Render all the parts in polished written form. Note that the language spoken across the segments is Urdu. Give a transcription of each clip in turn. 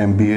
MBA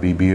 BBA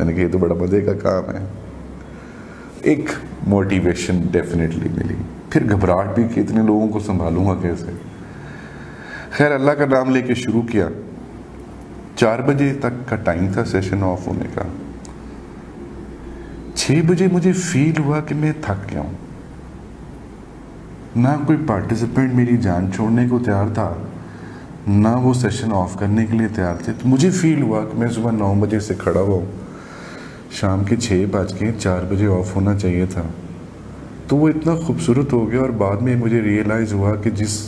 میں نے کہا یہ تو بڑا مزے کا کام ہے. ایک موٹیویشن ڈیفینیٹلی ملی. پھر گھبراہٹ بھی کہ اتنے لوگوں کو سنبھالوں گا کیسے. خیر اللہ کا نام لے کے شروع کیا. 4 بجے تک کا ٹائم تھا سیشن آف ہونے کا. 6 بجے مجھے فیل ہوا کہ میں تھک گیا ہوں. نہ کوئی پارٹیسپینٹ میری جان چھوڑنے کو تیار تھا, نہ وہ سیشن آف کرنے کے لیے تیار تھے. تو مجھے فیل ہوا کہ میں صبح 9 بجے سے کھڑا ہوا ہوں, شام کے 6:04 بجے آف ہونا چاہیے تھا. تو وہ اتنا خوبصورت ہو گیا. اور بعد میں مجھے ریئلائز ہوا کہ جس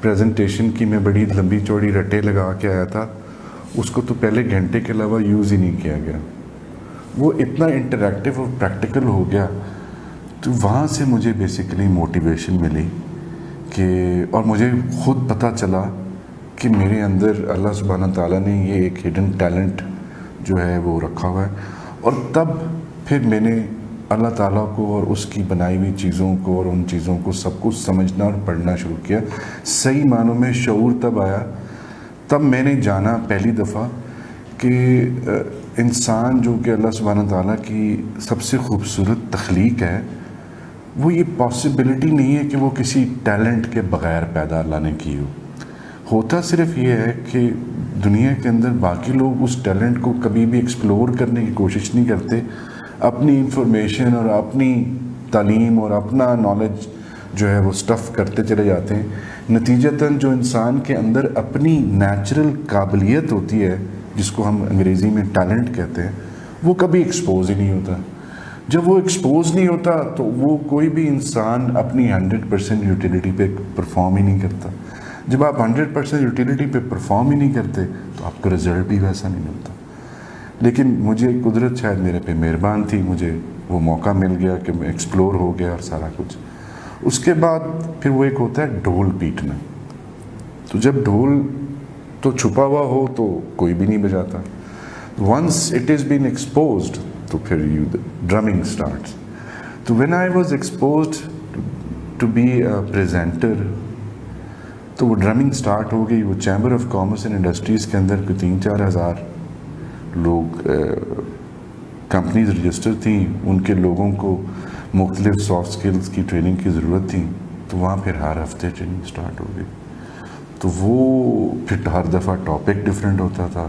پریزنٹیشن کی میں بڑی لمبی چوڑی رٹے لگا کے آیا تھا, اس کو تو پہلے گھنٹے کے علاوہ یوز ہی نہیں کیا گیا. وہ اتنا انٹریکٹیو اور پریکٹیکل ہو گیا. تو وہاں سے مجھے بیسیکلی موٹیویشن ملی کہ, اور مجھے خود پتہ چلا کہ میرے اندر اللہ سبحانہ تعالیٰ نے یہ ایک ہڈن ٹیلنٹ جو ہے وہ رکھا ہوا ہے. اور تب پھر میں نے اللہ تعالیٰ کو اور اس کی بنائی ہوئی چیزوں کو اور ان چیزوں کو سب کچھ سمجھنا اور پڑھنا شروع کیا. صحیح معنوں میں شعور تب آیا, تب میں نے جانا پہلی دفعہ کہ انسان جو کہ اللہ سبحانہ تعالیٰ کی سب سے خوبصورت تخلیق ہے, وہ یہ پاسبلٹی نہیں ہے کہ وہ کسی ٹیلنٹ کے بغیر پیدا اللہ نے کی ہو. ہوتا صرف یہ ہے کہ دنیا کے اندر باقی لوگ اس ٹیلنٹ کو کبھی بھی ایکسپلور کرنے کی کوشش نہیں کرتے, اپنی انفارمیشن اور اپنی تعلیم اور اپنا نالج جو ہے وہ سٹف کرتے چلے جاتے ہیں. نتیجتاً جو انسان کے اندر اپنی نیچرل قابلیت ہوتی ہے, جس کو ہم انگریزی میں ٹیلنٹ کہتے ہیں, وہ کبھی ایکسپوز ہی نہیں ہوتا. جب وہ ایکسپوز نہیں ہوتا تو وہ کوئی بھی انسان اپنی 100% یوٹیلیٹی پہ پرفارم ہی نہیں کرتا. جب آپ 100% یوٹیلیٹی پہ پرفارم ہی نہیں کرتے تو آپ کا رزلٹ بھی ویسا نہیں ملتا. لیکن مجھے قدرت شاید میرے پہ مہربان تھی, مجھے وہ موقع مل گیا کہ میں ایکسپلور ہو گیا اور سارا کچھ. اس کے بعد پھر وہ ایک ہوتا ہے ڈھول پیٹنا. تو جب ڈھول تو چھپا ہوا ہو تو کوئی بھی نہیں بجاتا. Once it is been exposed تو پھر ڈرمنگ اسٹارٹس. تو when I was exposed to be a presenter, تو وہ ڈرمنگ اسٹارٹ ہو گئی. وہ chamber of commerce and industries کے اندر کوئی 3-4 ہزار لوگ کمپنیز رجسٹر تھیں, ان کے لوگوں کو مختلف سافٹ سکلز کی ٹریننگ کی ضرورت تھی. تو وہاں پھر ہر ہفتے ٹریننگ اسٹارٹ ہو گئی. تو وہ پھر ہر دفعہ ٹاپک ڈفرینٹ ہوتا تھا,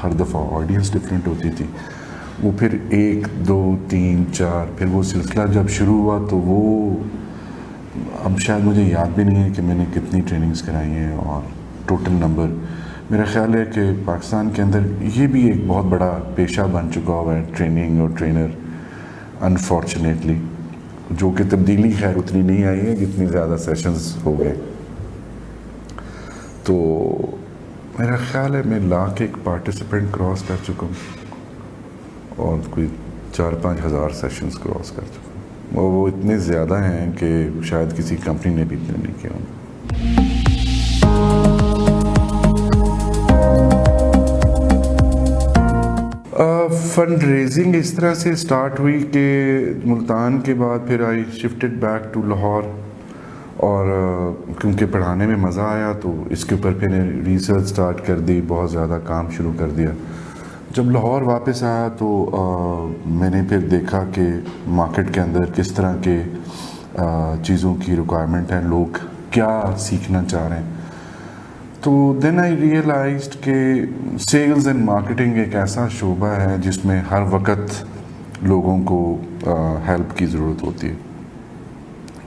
ہر دفعہ آڈینس ڈفرینٹ ہوتی تھی. وہ پھر 1 2 3 4 پھر وہ سلسلہ جب شروع ہوا تو وہ اب شاید مجھے یاد بھی نہیں ہے کہ میں نے کتنی ٹریننگز کرائی ہیں اور ٹوٹل نمبر. میرا خیال ہے کہ پاکستان کے اندر یہ بھی ایک بہت بڑا پیشہ بن چکا ہوا ہے ٹریننگ اور ٹرینر, انفارچونیٹلی, جو کہ تبدیلی خیر اتنی نہیں آئی ہے جتنی زیادہ سیشنز ہو گئے. تو میرا خیال ہے میں لاکھ ایک پارٹیسپینٹ کراس کر چکا ہوں اور کوئی 4-5 ہزار سیشنز کراس کر چکا ہوں. اور وہ اتنے زیادہ ہیں کہ شاید کسی کمپنی نے بھی اتنے نہیں کیا ہوں. فنڈ ریزنگ اس طرح سے سٹارٹ ہوئی کہ ملتان کے بعد پھر آئی شفٹڈ بیک ٹو لاہور. اور کیونکہ پڑھانے میں مزہ آیا تو اس کے اوپر پھر ریسرچ سٹارٹ کر دی, بہت زیادہ کام شروع کر دیا. جب لاہور واپس آیا تو میں نے پھر دیکھا کہ مارکیٹ کے اندر کس طرح کے چیزوں کی ریکوائرمنٹ ہے, لوگ کیا سیکھنا چاہ رہے ہیں. تو دین آئی ریئلائزڈ کہ سیلز اینڈ مارکیٹنگ ایک ایسا شعبہ ہے جس میں ہر وقت لوگوں کو ہیلپ کی ضرورت ہوتی ہے.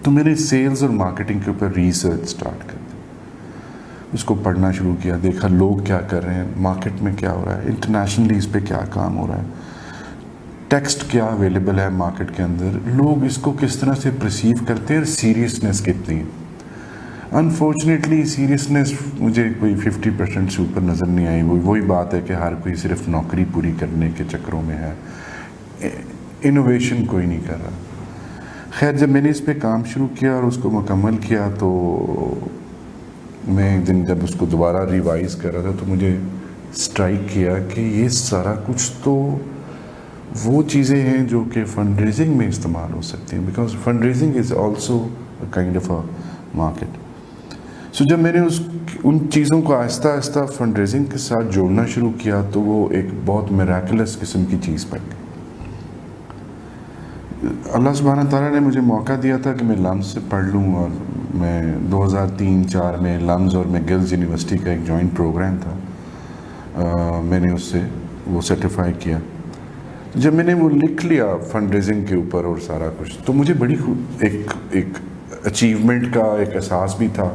تو میں نے سیلز اور مارکیٹنگ کے اوپر ریسرچ سٹارٹ کر دی, اس کو پڑھنا شروع کیا, دیکھا لوگ کیا کر رہے ہیں, مارکیٹ میں کیا ہو رہا ہے, انٹرنیشنلی اس پہ کیا کام ہو رہا ہے, ٹیکسٹ کیا اویلیبل ہے مارکیٹ کے اندر, لوگ اس کو کس طرح سے پرسیو کرتے ہیں اور سیریسنیس کتنی ہے. انفارچونیٹلی سیریسنیس مجھے کوئی 50% سے اوپر نظر نہیں آئی. وہی بات ہے کہ ہر کوئی صرف نوکری پوری کرنے کے چکروں میں ہے, انوویشن کوئی نہیں کر رہا. خیر جب میں نے اس پہ کام شروع کیا اور اس کو مکمل کیا تو میں ایک دن جب اس کو دوبارہ ریوائز کر رہا تھا تو مجھے اسٹرائک کیا کہ یہ سارا کچھ تو وہ چیزیں ہیں جو کہ فنڈ ریزنگ میں استعمال ہو سکتی ہیں, because fund raising is also kind of a market. So جب میں نے ان چیزوں کو آہستہ آہستہ فنڈ ریزنگ کے ساتھ جوڑنا شروع کیا تو وہ ایک بہت میراکلس قسم کی چیز بن گئی. اللہ سبحانہ تعالیٰ نے مجھے موقع دیا تھا کہ میں لمز سے پڑھ لوں، اور میں 2003-04 میں لمز اور میں گلز یونیورسٹی کا ایک جوائنٹ پروگرام تھا، میں نے اس سے وہ سرٹیفائی کیا. جب میں نے وہ لکھ لیا فنڈ ریزنگ کے اوپر اور سارا کچھ، تو مجھے بڑی ایک اچیومنٹ کا ایک احساس بھی تھا.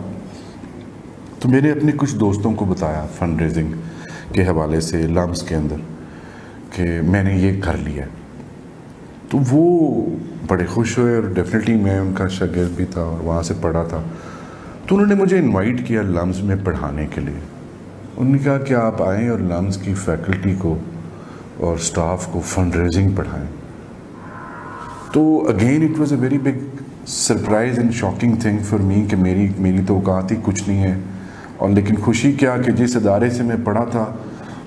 تو میں نے اپنے کچھ دوستوں کو بتایا فنڈ ریزنگ کے حوالے سے لمز کے اندر کہ میں نے یہ کر لیا. تو وہ بڑے خوش ہوئے، اور ڈیفینیٹلی میں ان کا شاگرد بھی تھا اور وہاں سے پڑھا تھا. تو انہوں نے مجھے انوائٹ کیا لمز میں پڑھانے کے لیے. انہوں نے کہا کہ آپ آئیں اور لمز کی فیکلٹی کو اور سٹاف کو فنڈ ریزنگ پڑھائیں. تو again it was a very big surprise and shocking thing for me کہ میری تو اوقات ہی کچھ نہیں ہے. اور لیکن خوشی کیا کہ جس ادارے سے میں پڑھا تھا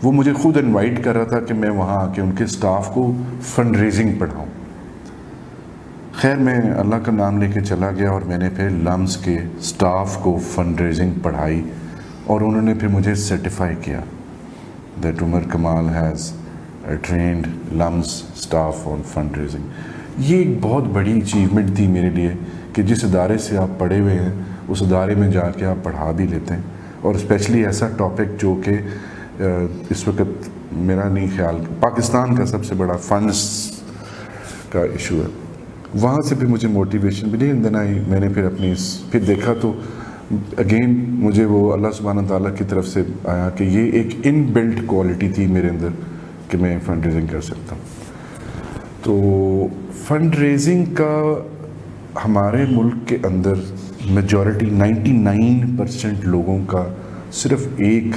وہ مجھے خود انوائٹ کر رہا تھا کہ میں وہاں آ کے ان کے سٹاف کو فنڈ ریزنگ پڑھاؤں. خیر میں اللہ کا نام لے کے چلا گیا، اور میں نے پھر لمز کے سٹاف کو فنڈ ریزنگ پڑھائی، اور انہوں نے پھر مجھے سرٹیفائی کیا that Umar Kamal has trained LUMS staff on fundraising. یہ ایک بہت بڑی اچیومنٹ تھی میرے لیے کہ جس ادارے سے آپ پڑھے ہوئے ہیں اس ادارے میں جا کے آپ پڑھا بھی لیتے ہیں، اور اسپیشلی ایسا ٹاپک جو کہ اس وقت میرا نہیں خیال پاکستان کا سب سے بڑا فنڈس کا ایشو ہے. وہاں سے بھی مجھے موٹیویشن ملی. میں نے پھر دیکھا تو اگین مجھے وہ اللہ سبحانہ تعالیٰ کی طرف سے آیا کہ یہ ایک ان بلٹ کوالٹی تھی میرے اندر کہ میں فنڈ ریزنگ کر سکتا ہوں. تو فنڈ ریزنگ کا ہمارے ملک کے اندر میجورٹی 99% لوگوں کا صرف ایک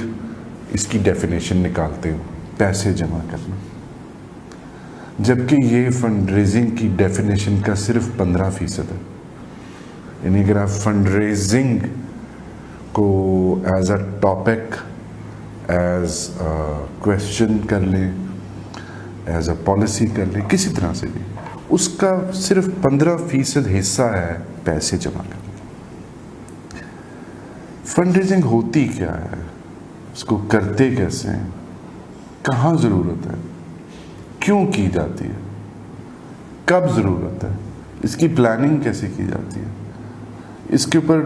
اس کی ڈیفینیشن نکالتے ہو، پیسے جمع کرنا، جبکہ یہ فنڈ ریزنگ کی ڈیفینیشن کا صرف 15% ہے. یعنی اگر آپ فنڈ ریزنگ کو as a topic, as question کر لیں، ایز اے پالیسی کر لیں، کسی طرح سے بھی، اس کا صرف 15% حصہ ہے پیسے جمع کرنا. فنڈ ریزنگ ہوتی کیا ہے، اس کو کرتے کیسے ہیں، کہاں ضرورت ہے، کیوں کی جاتی ہے، کب ضرورت ہے، اس کی پلاننگ کیسے کی جاتی ہے، اس کے اوپر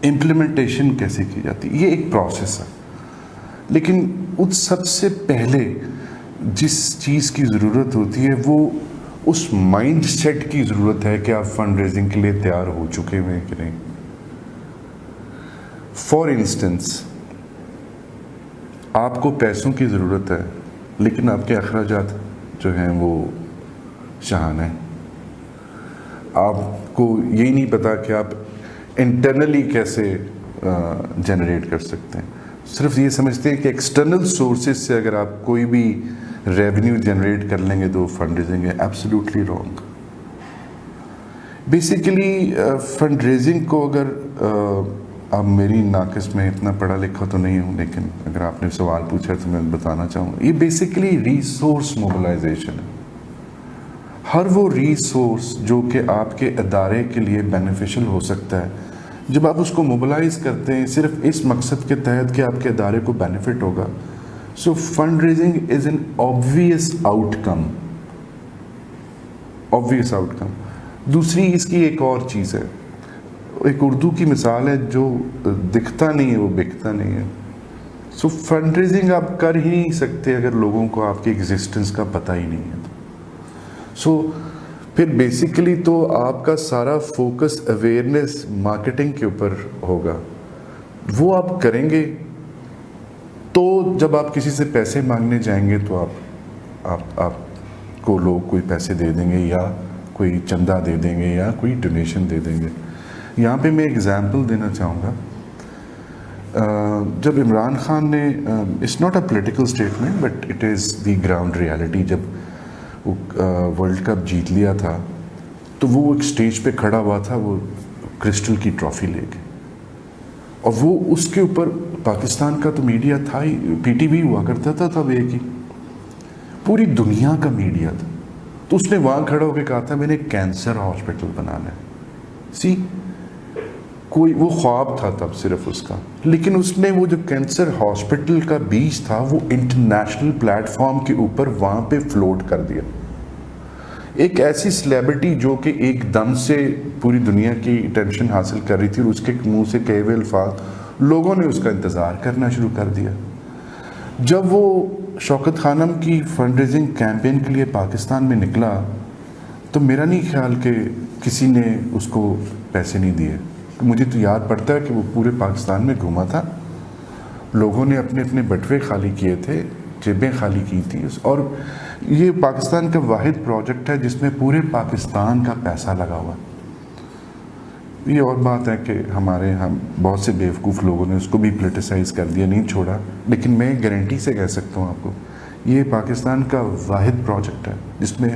امپلیمنٹیشن کیسے کی جاتی ہے، یہ ایک پروسیس ہے. لیکن اس سب سے پہلے جس چیز کی ضرورت ہوتی ہے وہ اس مائنڈ سیٹ کی ضرورت ہے کہ آپ فنڈ ریزنگ کے لیے تیار ہو چکے ہوئے ہیں کہ نہیں. فار انسٹنس، آپ کو پیسوں کی ضرورت ہے لیکن آپ کے اخراجات جو ہیں وہ شاہانہ ہیں. آپ کو یہی نہیں پتا کہ آپ انٹرنلی کیسے جنریٹ کر سکتے ہیں. صرف یہ سمجھتے ہیں کہ ایکسٹرنل سورسز سے اگر آپ کوئی بھی ریونیو جنریٹ کر لیں گے تو فنڈ ریزنگ ہے. Absolutely wrong. Basically fundraising کو اگر اب میری ناقص میں اتنا پڑھا لکھا تو نہیں ہوں، لیکن اگر آپ نے سوال پوچھا تو میں بتانا چاہوں گا، یہ بیسیکلی ریسورس موبلائزیشن ہے. ہر وہ ریسورس جو کہ آپ کے ادارے کے لیے بینیفیشل ہو سکتا ہے، جب آپ اس کو موبلائز کرتے ہیں صرف اس مقصد کے تحت کہ آپ کے ادارے کو بینیفٹ ہوگا، so fund raising is an obvious outcome. Obvious outcome. دوسری اس کی ایک اور چیز ہے، ایک اردو کی مثال ہے، جو دکھتا نہیں ہے وہ بکتا نہیں ہے. سو فنڈ ریزنگ آپ کر ہی نہیں سکتے اگر لوگوں کو آپ کی ایگزسٹنس کا پتہ ہی نہیں ہے. سو پھر بیسیکلی تو آپ کا سارا فوکس اویئرنیس مارکیٹنگ کے اوپر ہوگا. وہ آپ کریں گے تو جب آپ کسی سے پیسے مانگنے جائیں گے تو آپ کو لوگ کوئی پیسے دے دیں گے، یا کوئی چندہ دے دیں گے، یا کوئی ڈونیشن دے دیں گے. یہاں پہ میں ایگزامپل دینا چاہوں گا. جب عمران خان نے، it's not a political statement but it is the ground reality, جب وہ ورلڈ کپ جیت لیا تھا تو وہ ایک اسٹیج پہ کھڑا ہوا تھا، وہ کرسٹل کی ٹرافی لے کے، اور وہ اس کے اوپر پاکستان کا تو میڈیا تھا ہی، پی ٹی وی ہوا کرتا تھا تب، ایک ہی پوری دنیا کا میڈیا تھا. تو اس نے وہاں کھڑا ہو کے کہا تھا میں نے کینسر ہاسپٹل بنانا ہے. کوئی وہ خواب تھا تب صرف اس کا، لیکن اس نے وہ جو کینسر ہاسپٹل کا بیچ تھا وہ انٹرنیشنل پلیٹ فارم کے اوپر وہاں پہ فلوٹ کر دیا. ایک ایسی سلیبریٹی جو کہ ایک دم سے پوری دنیا کی اٹینشن حاصل کر رہی تھی اور اس کے منہ سے کہے ہوئے الفاظ لوگوں نے اس کا انتظار کرنا شروع کر دیا. جب وہ شوکت خانم کی فنڈ ریزنگ کیمپین کے لیے پاکستان میں نکلا تو میرا نہیں خیال کہ کسی نے اس کو پیسے نہیں دیے. مجھے تو یاد پڑتا ہے کہ وہ پورے پاکستان میں گھوما تھا, لوگوں نے اپنے اپنے بٹوے خالی کیے تھے, جیبیں خالی کی تھی, اور یہ پاکستان کا واحد پروجیکٹ ہے جس میں پورے پاکستان کا پیسہ لگا ہوا. یہ اور بات ہے کہ ہم بہت سے بیوقوف لوگوں نے اس کو بھی پولیٹیسائز کر دیا, نہیں چھوڑا, لیکن میں گارنٹی سے کہہ سکتا ہوں آپ کو یہ پاکستان کا واحد پروجیکٹ ہے جس میں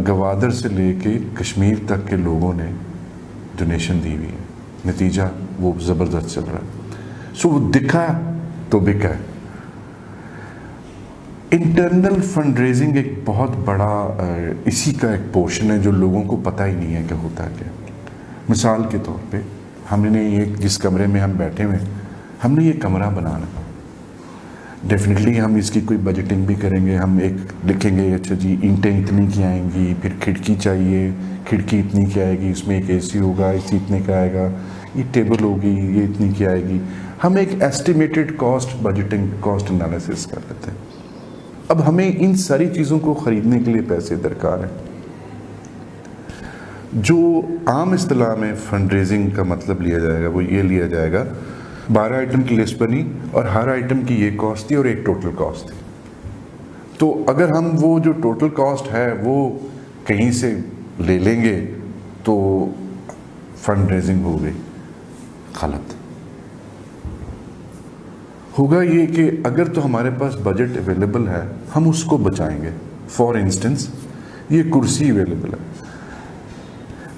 گوادر سے لے کے کشمیر تک کے لوگوں نے ڈونیشن دی ہوئی ہے. نتیجہ وہ زبردست چل رہا ہے. سو وہ دکھا تو بکا ہے. انٹرنل فنڈ ریزنگ ایک بہت بڑا اسی کا ایک پورشن ہے جو لوگوں کو پتہ ہی نہیں ہے کہ ہوتا کیا. مثال کے طور پہ ہم نے جس کمرے میں ہم بیٹھے ہوئے ہم نے یہ کمرہ بنانا, ڈیفینیٹلی ہم اس کی کوئی بجٹنگ بھی کریں گے. ہم ایک لکھیں گے اچھا جی اینٹیں اتنی کی آئیں گی, پھر کھڑکی چاہیے, کھڑکی اتنی کی آئے گی, اس میں ایک اے سی ہوگا, اے سی اتنے کا آئے گا, یہ ٹیبل ہوگی, یہ اتنی کی آئے گی. ہم ایک estimated cost budgeting cost analysis کر لیتے ہیں. اب ہمیں ان ساری چیزوں کو خریدنے کے لیے پیسے درکار ہیں. جو عام اصطلاح میں فنڈ ریزنگ کا مطلب لیا جائے گا وہ یہ لیا جائے گا 12 آئٹم کی لسٹ بنی اور ہر آئٹم کی یہ کاسٹ تھی اور ایک ٹوٹل کاسٹ تھی. تو اگر ہم وہ جو ٹوٹل کاسٹ ہے وہ کہیں سے لے لیں گے تو فنڈ ریزنگ ہو گئی. غلط ہوگا یہ کہ اگر تو ہمارے پاس بجٹ اویلیبل ہے ہم اس کو بچائیں گے. فار انسٹنس یہ کرسی اویلیبل ہے,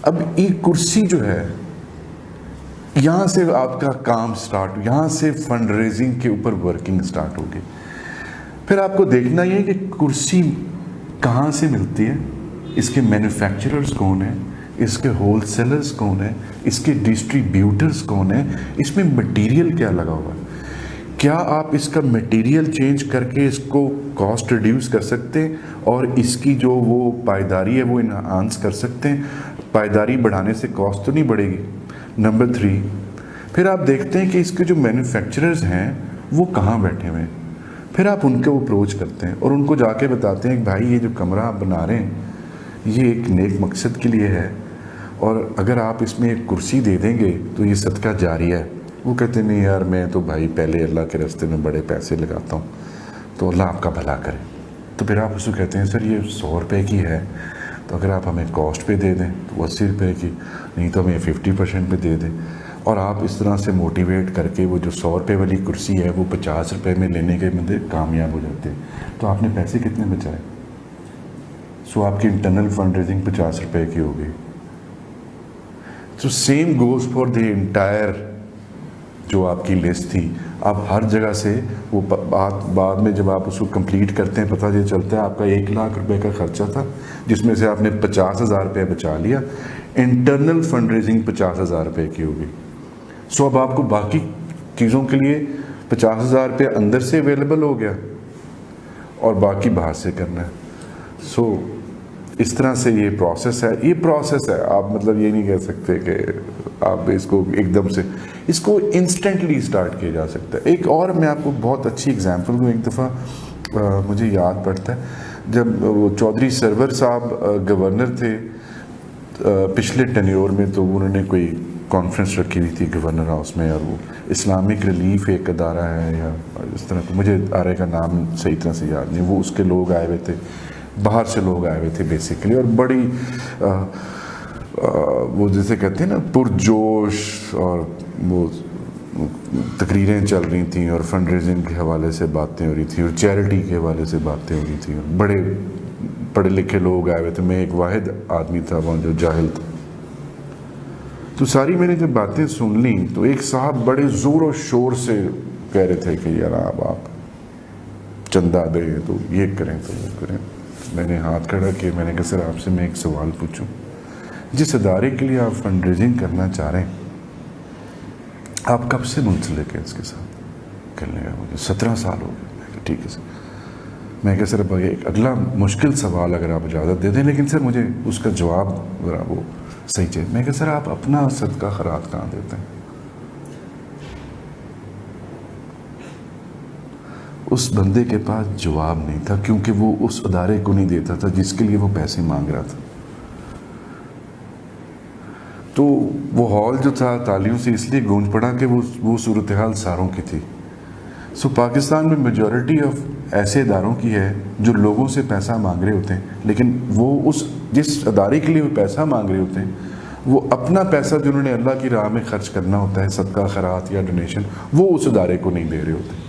اب یہ کرسی جو ہے یہاں سے آپ کا کام سٹارٹ, یہاں سے فنڈ ریزنگ کے اوپر ورکنگ سٹارٹ ہوگی. پھر آپ کو دیکھنا یہ کہ کرسی کہاں سے ملتی ہے, اس کے مینوفیکچررز کون ہیں, اس کے ہول سیلرز کون ہیں, اس کے ڈسٹریبیوٹرز کون ہیں, اس میں مٹیریل کیا لگا ہوا ہے, کیا آپ اس کا مٹیریل چینج کر کے اس کو کاسٹ ریڈیوس کر سکتے ہیں اور اس کی جو وہ پائیداری ہے وہ انہانس کر سکتے ہیں. پائیداری بڑھانے سے کاسٹ تو نہیں بڑھے گی. نمبر 3 پھر آپ دیکھتے ہیں کہ اس کے جو مینوفیکچررز ہیں وہ کہاں بیٹھے ہوئے ہیں. پھر آپ ان کو اپروچ کرتے ہیں اور ان کو جا کے بتاتے ہیں کہ بھائی یہ جو کمرہ آپ بنا رہے ہیں یہ ایک نیک مقصد کے لیے ہے اور اگر آپ اس میں ایک کرسی دے دیں گے تو یہ صدقہ جاریہ ہے. وہ کہتے ہیں نہیں یار میں تو بھائی پہلے اللہ کے راستے میں بڑے پیسے لگاتا ہوں تو اللہ آپ کا بھلا کرے. تو پھر آپ اس کو کہتے ہیں سر یہ 100 روپے کی ہے تو اگر آپ ہمیں کاسٹ پہ دے دیں تو 80 روپے کی, نہیں تو ہمیں 50% پہ دے دیں. اور آپ اس طرح سے موٹیویٹ کر کے وہ جو 100 روپے والی کرسی ہے وہ 50 روپے میں لینے کے بندے کامیاب ہو جاتے ہیں. تو آپ نے پیسے کتنے بچائے؟ سو آپ کی انٹرنل فنڈ ریزنگ 50 روپے کی ہو گئی. تو same goes for the entire جو آپ کی لسٹ تھی. آپ ہر جگہ سے وہ بعد میں جب آپ اس کو کمپلیٹ کرتے ہیں پتہ یہ چلتا ہے آپ کا 1 لاکھ روپے کا خرچہ تھا جس میں سے آپ نے 50,000 روپے بچا لیا. انٹرنل فنڈ ریزنگ 50,000 روپے کی ہوگی. سو اب آپ کو باقی چیزوں کے لیے 50,000 روپے اندر سے اویلیبل ہو گیا اور باقی باہر سے کرنا ہے. سو اس طرح سے یہ پروسیس ہے. آپ مطلب یہ نہیں کہہ سکتے کہ آپ اس کو ایک دم سے اس کو انسٹنٹلی سٹارٹ کیا جا سکتا ہے. ایک اور میں آپ کو بہت اچھی اگزامپل دوں. ایک دفعہ مجھے یاد پڑتا ہے جب وہ چودھری سرور صاحب گورنر تھے پچھلے ٹینیور میں, تو انہوں نے کوئی کانفرنس رکھی ہوئی تھی گورنر ہاؤس میں, اور وہ اسلامک ریلیف ایک ادارہ ہے یا اس طرح کا, مجھے ادارے کا نام صحیح طرح سے یاد نہیں. وہ اس کے لوگ آئے ہوئے تھے, باہر سے لوگ آئے ہوئے تھے بیسیکلی, اور بڑی وہ جیسے کہتے ہیں نا پرجوش اور وہ تقریریں چل رہی تھیں اور فنڈ ریزنگ کے حوالے سے باتیں ہو رہی تھیں اور چیریٹی کے حوالے سے باتیں ہو رہی تھیں. بڑے پڑھے لکھے لوگ آئے ہوئے تھے, میں ایک واحد آدمی تھا وہاں جو جاہل تھا. تو ساری میں نے جب باتیں سن لیں تو ایک صاحب بڑے زور و شور سے کہہ رہے تھے کہ یار آپ چندہ دیں تو یہ کریں تو وہ کریں. میں نے ہاتھ کھڑا کیا, میں نے کہا سر آپ سے میں ایک سوال پوچھوں, جس ادارے کے لیے آپ فنڈ ریزنگ کرنا چاہ رہے ہیں آپ کب سے منسلک ہیں اس کے ساتھ؟ کہنے لگا مجھے 17 سال ہو گئے. میں کہا ٹھیک ہے سر. میں کہ سر ایک اگلا مشکل سوال اگر آپ اجازت دے دیں، لیکن سر مجھے اس کا جواب ذرا وہ صحیح چاہیے. میں کہ سر آپ اپنا صدقہ خیرات کہاں دیتے ہیں؟ اس بندے کے پاس جواب نہیں تھا، کیونکہ وہ اس ادارے کو نہیں دیتا تھا جس کے لیے وہ پیسے مانگ رہا تھا. تو وہ ہال جو تھا تالیوں سے اس لیے گونج پڑا کہ وہ صورتحال ساروں کی تھی. سو پاکستان میں میجورٹی آف ایسے اداروں کی ہے جو لوگوں سے پیسہ مانگ رہے ہوتے ہیں، لیکن وہ جس ادارے کے لیے وہ پیسہ مانگ رہے ہوتے ہیں، وہ اپنا پیسہ جنہوں نے اللہ کی راہ میں خرچ کرنا ہوتا ہے، صدقہ خیرات یا ڈونیشن، وہ اس ادارے کو نہیں دے رہے ہوتے.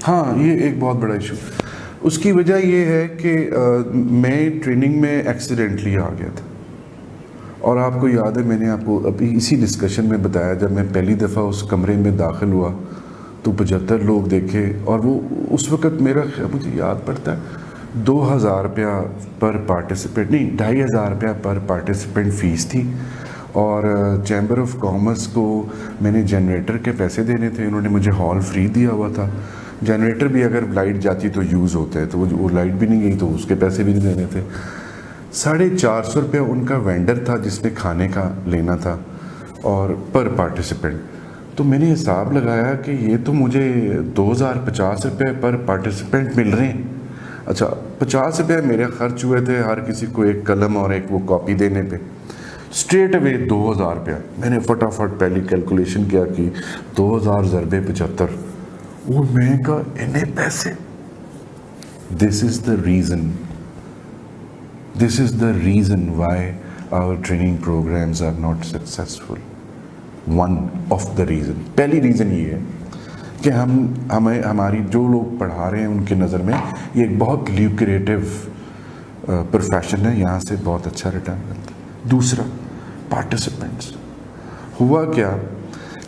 ہاں، یہ ایک بہت بڑا ایشو. اس کی وجہ یہ ہے کہ میں ٹریننگ میں ایکسیڈنٹلی آ گیا تھا، اور آپ کو یاد ہے میں نے آپ کو ابھی اسی ڈسکشن میں بتایا، جب میں پہلی دفعہ اس کمرے میں داخل ہوا تو 75 لوگ دیکھے، اور وہ اس وقت مجھے یاد پڑتا ہے 2000 روپیہ پر پارٹیسپینٹ، نہیں 2500 روپیہ پر پارٹیسپینٹ فیس تھی. اور چیمبر آف کامرس کو میں نے جنریٹر کے پیسے دینے تھے، انہوں نے مجھے ہال فری دیا ہوا تھا. جنریٹر بھی اگر لائٹ جاتی تو یوز ہوتا ہے، تو وہ لائٹ بھی نہیں گئی تو اس کے پیسے بھی نہیں دینے تھے. 450 روپیہ ان کا وینڈر تھا جس نے کھانے کا لینا تھا، اور پر پارٹیسپینٹ. تو میں نے حساب لگایا کہ یہ تو مجھے 2050 روپے پر پارٹیسپینٹ مل رہے ہیں. اچھا، 50 روپے میرے خرچ ہوئے تھے ہر کسی کو ایک قلم اور ایک وہ کاپی دینے پہ. اسٹریٹ اوے 2000 روپیہ. میں نے فٹافٹ پہلی کیلکولیشن کیا کہ 2000 ضربے 75. وہ میں کہا انہیں پیسے. This is the reason why our training programs are not successful. One of the reason, پہلی ریزن یہ ہے کہ ہماری جو لوگ پڑھا رہے ہیں ان کی نظر میں یہ ایک بہت لیوکریٹو پروفیشن ہے، یہاں سے بہت اچھا ریٹرن ملتا ہے. دوسرا، پارٹیسپینٹس. ہوا کیا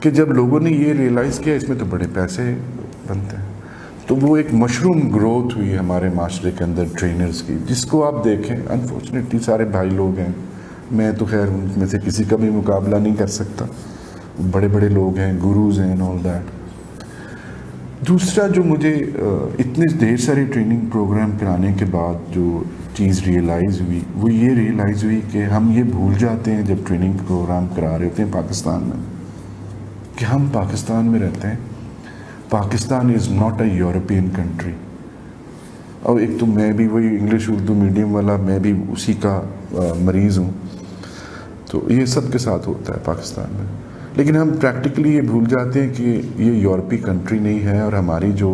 کہ جب لوگوں نے یہ ریئلائز کیا اس میں تو بڑے پیسے بنتے ہیں، تو وہ ایک مشروم گروتھ ہوئی ہمارے معاشرے کے اندر ٹرینرز کی، جس کو آپ دیکھیں انفارچونیٹلی سارے بھائی لوگ ہیں. میں تو خیر ان میں سے کسی کا بھی مقابلہ نہیں کر سکتا، بڑے بڑے لوگ ہیں، گروز ہیں، آل دیٹ. دوسرا جو مجھے اتنے ڈھیر سارے ٹریننگ پروگرام کرانے کے بعد جو چیز ریئلائز ہوئی، وہ یہ ریئلائز ہوئی کہ ہم یہ بھول جاتے ہیں جب ٹریننگ پروگرام کرا رہے ہوتے ہیں پاکستان میں، کہ ہم پاکستان میں رہتے ہیں. Pakistan is not a European country. اور ایک تو میں بھی وہی انگلش اردو میڈیم والا، میں بھی اسی کا مریض ہوں، تو یہ سب کے ساتھ ہوتا ہے پاکستان میں. لیکن ہم پریکٹیکلی یہ بھول جاتے ہیں کہ یہ یورپی کنٹری نہیں ہے، اور ہماری جو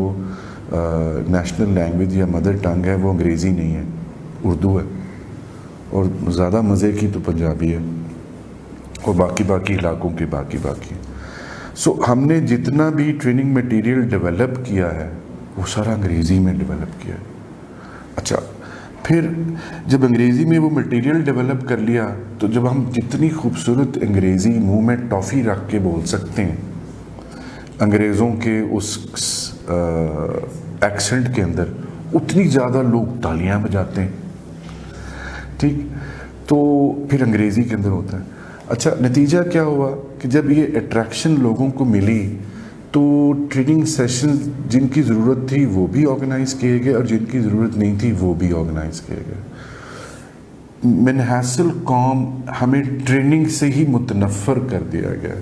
نیشنل لینگویج یا مدر ٹنگ ہے وہ انگریزی نہیں ہے، اردو ہے، اور زیادہ مزے کی تو پنجابی ہے، اور باقی علاقوں کی باقی. سو ہم نے جتنا بھی ٹریننگ میٹیریل ڈیولپ کیا ہے وہ سارا انگریزی میں ڈیولپ کیا ہے. اچھا، پھر جب انگریزی میں وہ مٹیریل ڈیولپ کر لیا تو جب ہم جتنی خوبصورت انگریزی منہ میں ٹافی رکھ کے بول سکتے ہیں انگریزوں کے اس ایکسنٹ کے اندر، اتنی زیادہ لوگ تالیاں بجاتے ہیں. ٹھیک، تو پھر انگریزی کے اندر ہوتا ہے. اچھا، نتیجہ کیا ہوا کہ جب یہ اٹریکشن لوگوں کو ملی تو ٹریننگ سیشن جن کی ضرورت تھی وہ بھی آرگنائز کیے گئے، اور جن کی ضرورت نہیں تھی وہ بھی آرگنائز کیے گئے. منحصل قوم ہمیں ٹریننگ سے ہی متنفر کر دیا گیا.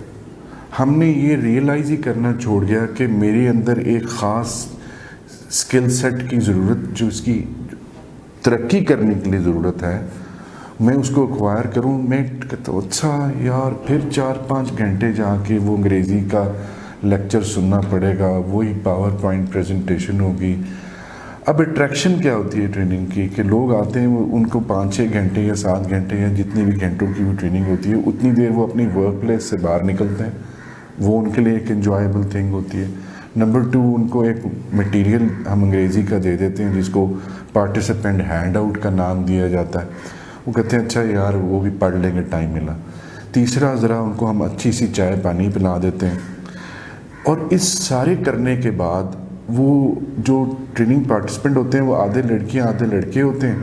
ہم نے یہ ریئلائز ہی کرنا چھوڑ گیا کہ میرے اندر ایک خاص اسکل سیٹ کی ضرورت، جو اس کی ترقی کرنے کے لیے ضرورت ہے، میں اس کو ایکوائر کروں. میں کہتا ہوں اچھا یار، پھر 4-5 گھنٹے جا کے وہ انگریزی کا لیکچر سننا پڑے گا، وہی پاور پوائنٹ پریزنٹیشن ہوگی. اب اٹریکشن کیا ہوتی ہے ٹریننگ کی کہ لوگ آتے ہیں، ان کو 5-6 گھنٹے یا 7 گھنٹے یا جتنے بھی گھنٹوں کی وہ ٹریننگ ہوتی ہے، اتنی دیر وہ اپنی ورک پلیس سے باہر نکلتے ہیں. وہ ان کے لیے ایک انجوائیبل تھنگ ہوتی ہے. نمبر 2، ان کو ایک مٹیریل ہم انگریزی کا دے دیتے ہیں جس کو پارٹیسپینٹ ہینڈ آؤٹ کا نام دیا جاتا ہے. وہ کہتے ہیں اچھا یار وہ بھی پڑھ لیں گے، ٹائم ملا. تیسرا، ذرا ان کو ہم اچھی سی چائے پانی پلا دیتے ہیں. اور اس سارے کرنے کے بعد وہ جو ٹریننگ پارٹیسپینٹ ہوتے ہیں وہ آدھے لڑکیاں آدھے لڑکے ہوتے ہیں.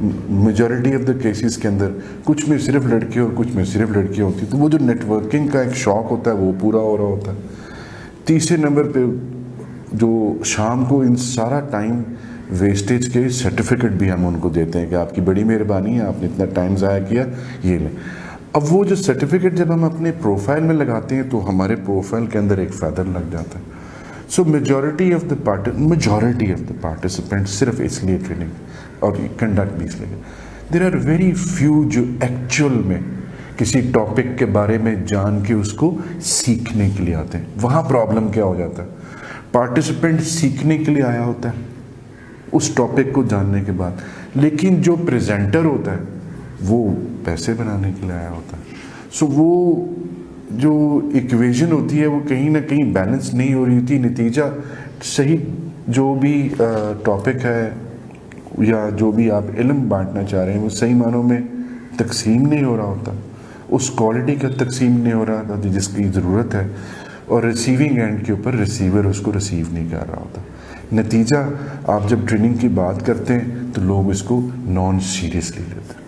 میجورٹی آف دا کیسز کے اندر کچھ میں صرف لڑکے اور کچھ میں صرف لڑکیاں ہوتی ہیں، تو وہ جو نیٹ ورکنگ کا ایک شوق ہوتا ہے وہ پورا ہو رہا ہوتا ہے۔ تیسرے نمبر پہ جو شام کو ان سارا ٹائم ویسٹیج کے سرٹیفکیٹ بھی ہم ان کو دیتے ہیں کہ آپ کی بڑی مہربانی ہے، آپ نے اتنا ٹائم ضائع کیا، یہ لیں۔ اب وہ جو سرٹیفکیٹ جب ہم اپنے پروفائل میں لگاتے ہیں تو ہمارے پروفائل کے اندر ایک فیدر لگ جاتا ہے۔ So majority of the participant صرف اس لیے ٹریننگ اور کنڈکٹ بھی اس لیے، دیر آر ویری فیو جو ایکچوئل میں کسی ٹاپک کے بارے میں جان کے اس کو سیکھنے کے لیے آتے ہیں۔ وہاں پرابلم کیا ہو جاتا ہے، پارٹیسپینٹ سیکھنے کے لیے آیا ہوتا ہے اس ٹاپک کو جاننے کے بعد، لیکن جو پریزنٹر ہوتا ہے وہ پیسے بنانے کے لیے آیا ہوتا ہے۔ سو وہ جو ایکویژن ہوتی ہے وہ کہیں نہ کہیں بیلنس نہیں ہو رہی ہوتی، نتیجہ صحیح جو بھی ٹاپک ہے یا جو بھی آپ علم بانٹنا چاہ رہے ہیں وہ صحیح معنوں میں تقسیم نہیں ہو رہا ہوتا، اس کوالٹی کا تقسیم نہیں ہو رہا ہوتا جس کی ضرورت ہے، اور ریسیونگ اینڈ کے اوپر ریسیور اس کو ریسیو نہیں کر رہا ہوتا۔ نتیجہ آپ جب ٹریننگ کی بات کرتے ہیں تو لوگ اس کو نان سیریسلی لیتے ہیں۔